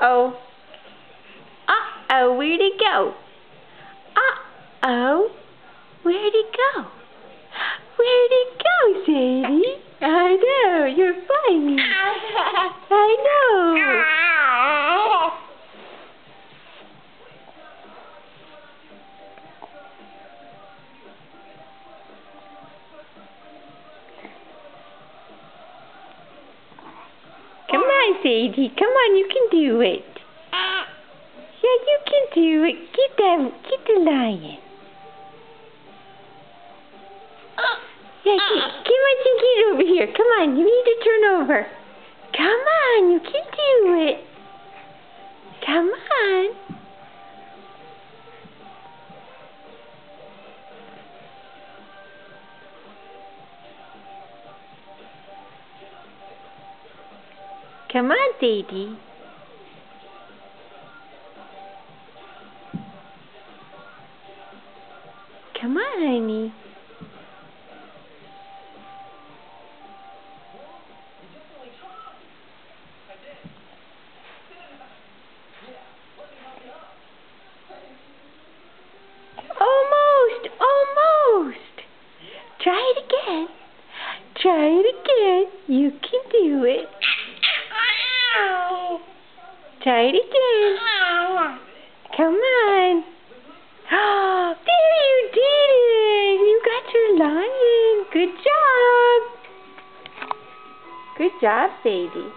Uh-oh. Uh-oh, where'd it go? Uh-oh. Where'd it go? Where'd it go, Sadie? I know, you're funny. I know. Come on, Sadie. Come on, you can do it. Yeah, you can do it. Get the lion. Yeah, come on, get over here. Come on, you need to turn over. Come on, you can do it. Come on. Come on, Sadie. Come on, honey. Almost. Try it again. Try it again. You can do it. Try it again. Come on. Oh, there you did it. You got your lion. Good job. Good job, Sadie.